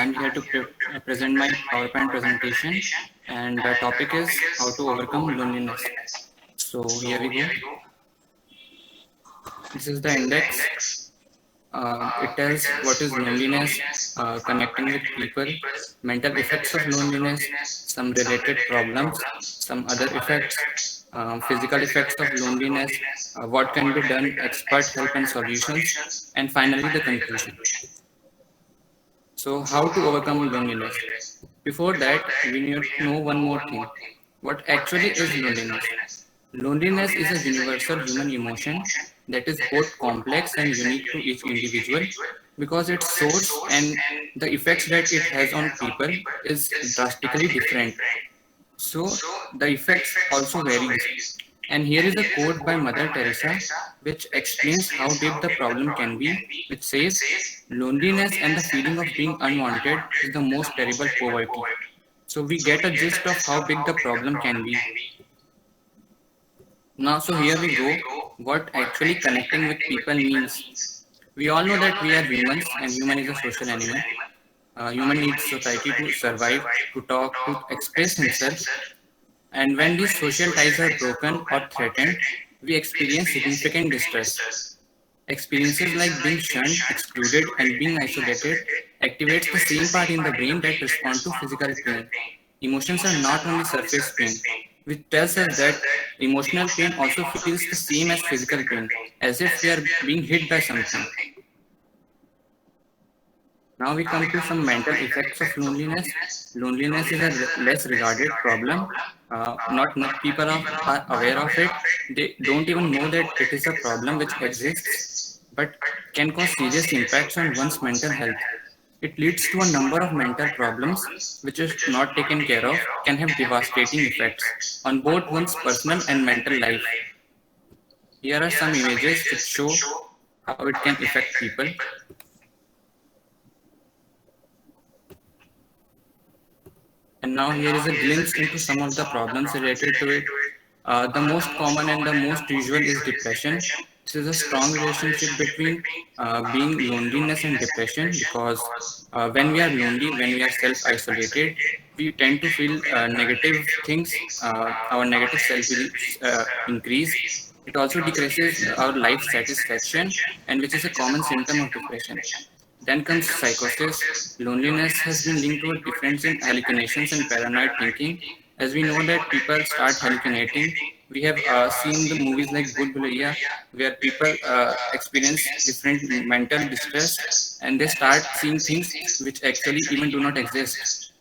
I'm here to present my PowerPoint presentation, and the topic is how to overcome loneliness. So here we go. This is the index. It tells what is loneliness, connecting with people, mental effects of loneliness, some related problems, some other effects, physical effects of loneliness, what can be done, expert help and solutions, and finally the conclusion. So how to overcome loneliness? Before that, we need to know one more thing. What actually is loneliness? Loneliness is a universal human emotion that is both complex and unique to each individual because its source and the effects that it has on people is drastically different. So the effects also varies. And here is a quote by Mother Teresa which explains how deep the problem can be, which says, loneliness and the feeling of being unwanted is the most terrible poverty. So we get a gist of how big the problem can be. Now, so here we go, what actually connecting with people means. We all know that we are humans and human is a social animal. Human needs society to survive, to talk, to express himself. And when these social ties are broken or threatened, we experience significant distress. Experiences like being shunned, excluded, and being isolated activates the same part in the brain that respond to physical pain. Emotions are not only surface pain, which tells us that emotional pain also feels the same as physical pain, as if we are being hit by something. Now we come to some mental effects of loneliness. Loneliness is a less regarded problem. Not people are aware of it. They don't even know that it is a problem which exists, but can cause serious impacts on one's mental health. It leads to a number of mental problems which, if not taken care of, can have devastating effects on both one's personal and mental life. Here are some images which show how it can affect people. And now here is a glimpse into some of the problems related to it. The most common and the most usual is depression. This is a strong relationship between being loneliness and depression because when we are lonely, when we are self-isolated, we tend to feel negative things. Our negative self-beliefs increase. It also decreases our life satisfaction, and which is a common symptom of depression. Then comes psychosis. Loneliness has been linked to a difference in hallucinations and paranoid thinking. As we know that people start hallucinating, we have seen the movies like Bhul Bhulaiya, where people experience different mental distress and they start seeing things which actually even do not exist.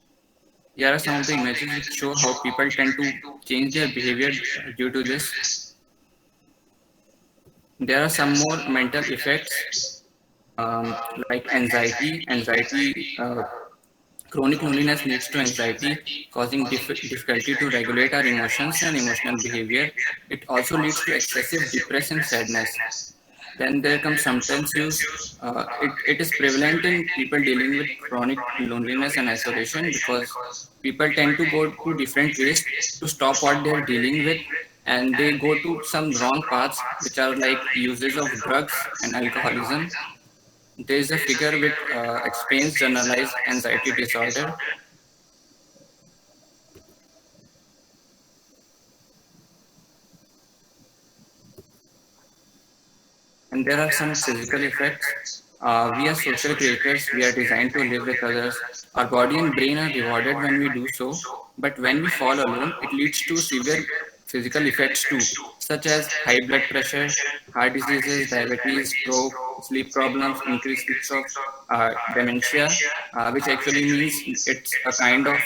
Here are some of the images which show how people tend to change their behavior due to this. There are some more mental effects like anxiety. Chronic loneliness leads to anxiety, causing difficulty to regulate our emotions and emotional behavior. It also leads to excessive depression and sadness. Then there comes substance use. It is prevalent in people dealing with chronic loneliness and isolation because people tend to go to different ways to stop what they are dealing with, and they go to some wrong paths, which are like uses of drugs and alcoholism. There is a figure which explains generalized anxiety disorder. And there are some physical effects. We are social creatures. We are designed to live with others. Our body and brain are rewarded when we do so. But when we fall alone, it leads to severe physical effects too, such as high blood pressure, heart diseases, diabetes, stroke, sleep problems, increased risk of dementia, which actually means it's a kind of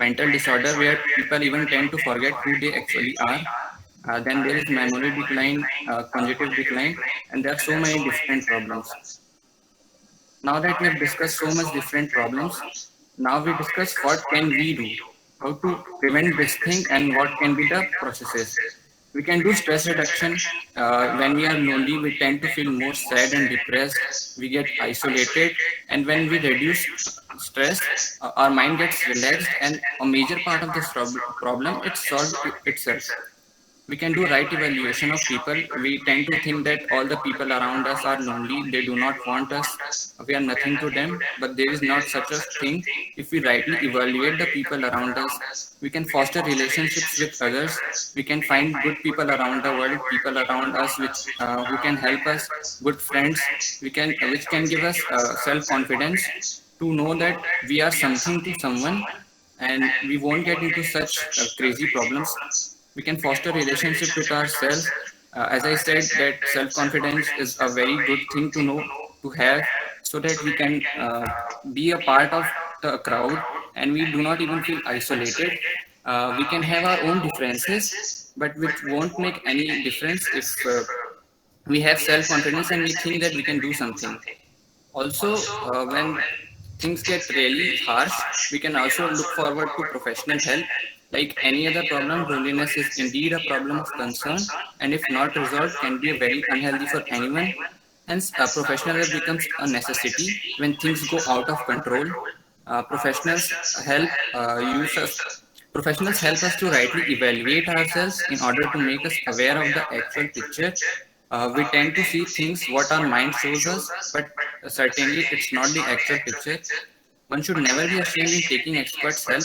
mental disorder where people even tend to forget who they actually are. Then there is memory decline, cognitive decline, and there are so many different problems. Now that we have discussed so much different problems, now we discuss what can we do, how to prevent this thing, and what can be the processes. We can do stress reduction. When we are lonely, we tend to feel more sad and depressed. We get isolated, and when we reduce stress, our mind gets relaxed, and a major part of this problem it's solved itself. We can do right evaluation of people. We tend to think that all the people around us are lonely, they do not want us, we are nothing to them, but there is not such a thing. If we rightly evaluate the people around us, we can foster relationships with others. We can find good people around the world, people around us which who can help us, good friends, we can which can give us self confidence to know that we are something to someone, and we won't get into such crazy problems. We can foster relationship with ourselves. As I said, that self confidence is a very good thing to know, to have, so that we can be a part of the crowd and we do not even feel isolated. We can have our own differences, but which won't make any difference if we have self confidence and we think that we can do something. Also, when things get really harsh, we can also look forward to professional help. Like any other problem, loneliness is indeed a problem of concern, and if not resolved, can be very unhealthy for anyone. Hence, professional help becomes a necessity when things go out of control. Professionals help use us. Professionals help us to rightly evaluate ourselves in order to make us aware of the actual picture. We tend to see things what our mind shows us, but certainly it's not the actual picture. One should never be ashamed in taking experts' help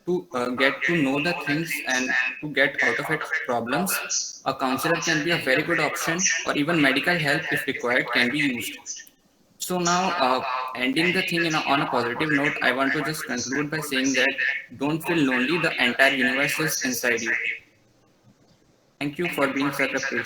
to get to know the things and to get out of its problems. A counselor can be a very good option, or even medical help, if required, can be used. So now, ending the thing on a positive note, I want to just conclude by saying that don't feel lonely. The entire universe is inside you. Thank you for being such a patient